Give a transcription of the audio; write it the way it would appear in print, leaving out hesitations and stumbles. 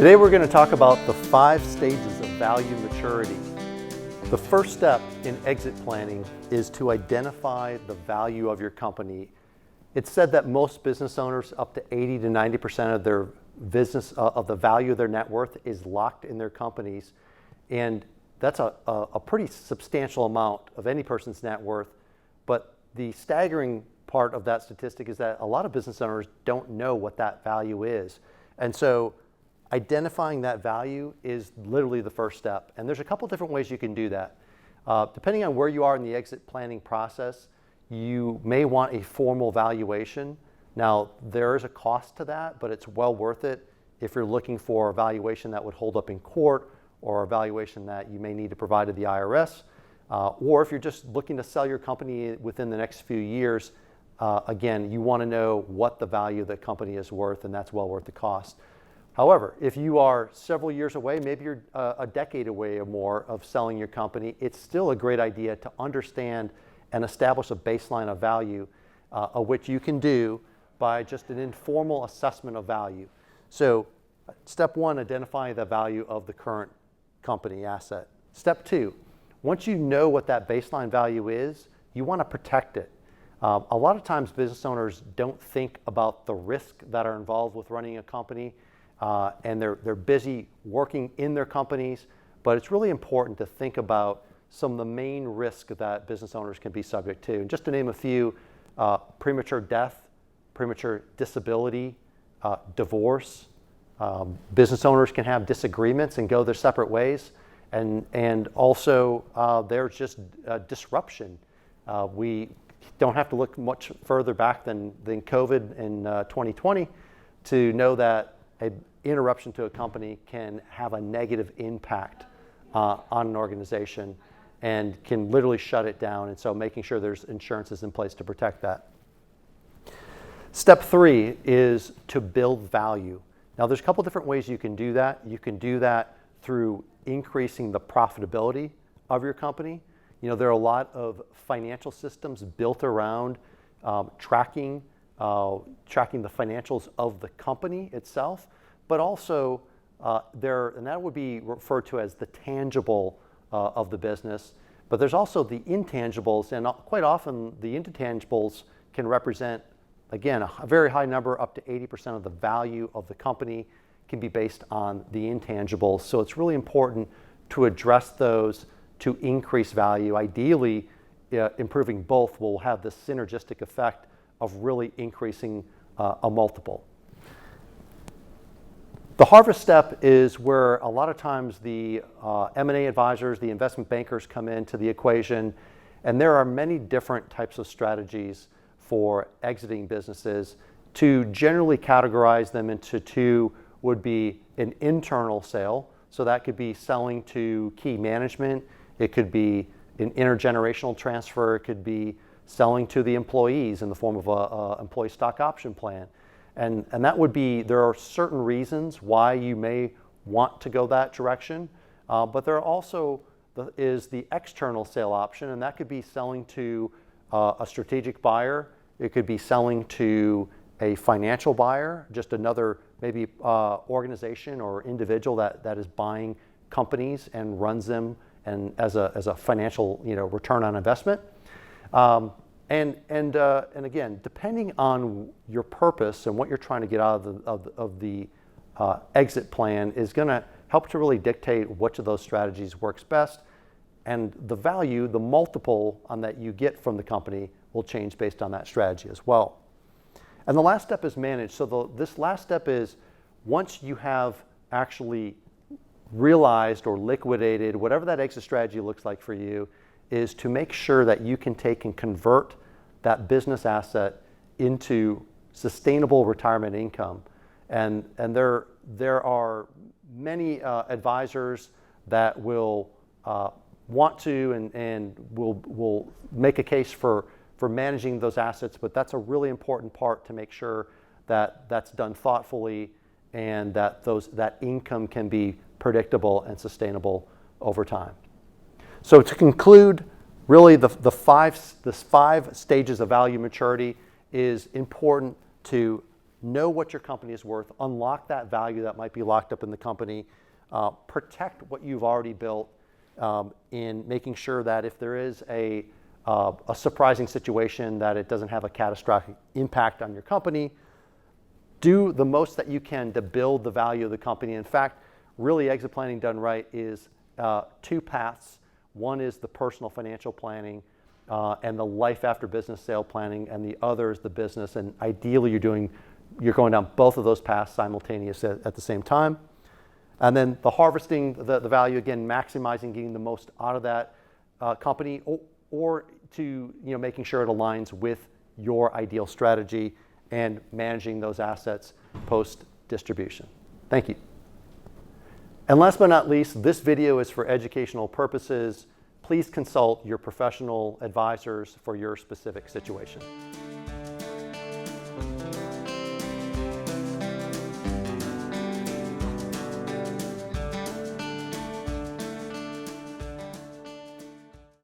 Today we're going to talk about the 5 stages of value maturity. The first step in exit planning is to identify the value of your company. It's said that most business owners, up to 80 to 90% of their business, of the value of their net worth is locked in their companies. And that's a pretty substantial amount of any person's net worth. But the staggering part of that statistic is that a lot of business owners don't know what that value is. And so identifying that value is literally the first step. And there's a couple different ways you can do that. Depending on where you are in the exit planning process, you may want a formal valuation. Now, there is a cost to that, but it's well worth it if you're looking for a valuation that would hold up in court, or a valuation that you may need to provide to the IRS, or if you're just looking to sell your company within the next few years. Again, you want to know what the value of the company is worth, and that's well worth the cost. However, if you are several years away, maybe you're a decade away or more of selling your company, it's still a great idea to understand and establish a baseline of value, which you can do by just an informal assessment of value. So step 1, identify the value of the current company asset. Step 2, once you know what that baseline value is, you want to protect it. A lot of times business owners don't think about the risk that are involved with running a company. And they're busy working in their companies, but it's really important to think about some of the main risks that business owners can be subject to. And just to name a few, premature death, premature disability, divorce. Business owners can have disagreements and go their separate ways. And also there's just disruption. We don't have to look much further back than COVID in 2020 to know that an interruption to a company can have a negative impact on an organization and can literally shut it down. And so making sure there's insurances in place to protect that. Step 3 is to build value. Now there's a couple different ways you can do that. You can do that through increasing the profitability of your company. You know, there are a lot of financial systems built around tracking the financials of the company itself, but also and that would be referred to as the tangible of the business. But there's also the intangibles, and quite often the intangibles can represent, again, a very high number, up to 80% of the value of the company can be based on the intangibles. So it's really important to address those to increase value. Ideally, improving both will have the synergistic effect of really increasing a multiple. The harvest step is where a lot of times the M&A advisors, the investment bankers come into the equation, and there are many different types of strategies for exiting businesses. To generally categorize them into 2 would be an internal sale, so that could be selling to key management, it could be an intergenerational transfer, it could be selling to the employees in the form of an employee stock option plan. And that would be, there are certain reasons why you may want to go that direction, but there are also is the external sale option, and that could be selling to a strategic buyer. It could be selling to a financial buyer, just another maybe organization or individual that is buying companies and runs them and as a financial return on investment. And again, depending on your purpose and what you're trying to get out of the exit plan is going to help to really dictate which of those strategies works best. And the value, the multiple on that you get from the company will change based on that strategy as well. And the last step is manage. So this last step is once you have actually realized or liquidated whatever that exit strategy looks like for you, is to make sure that you can take and convert that business asset into sustainable retirement income. And there are many advisors that will want to and will make a case for managing those assets, but that's a really important part to make sure that that's done thoughtfully and that that income can be predictable and sustainable over time. So to conclude, really the 5 stages of value maturity is important to know what your company is worth, unlock that value that might be locked up in the company, protect what you've already built in making sure that if there is a surprising situation, that it doesn't have a catastrophic impact on your company. Do the most that you can to build the value of the company. In fact, really exit planning done right is two paths. One is the personal financial planning and the life after business sale planning, and the other is the business. And ideally, you're going down both of those paths simultaneously at the same time. And then the harvesting the value, again, maximizing, getting the most out of that company, or to making sure it aligns with your ideal strategy and managing those assets post-distribution. Thank you. And last but not least, this video is for educational purposes. Please consult your professional advisors for your specific situation.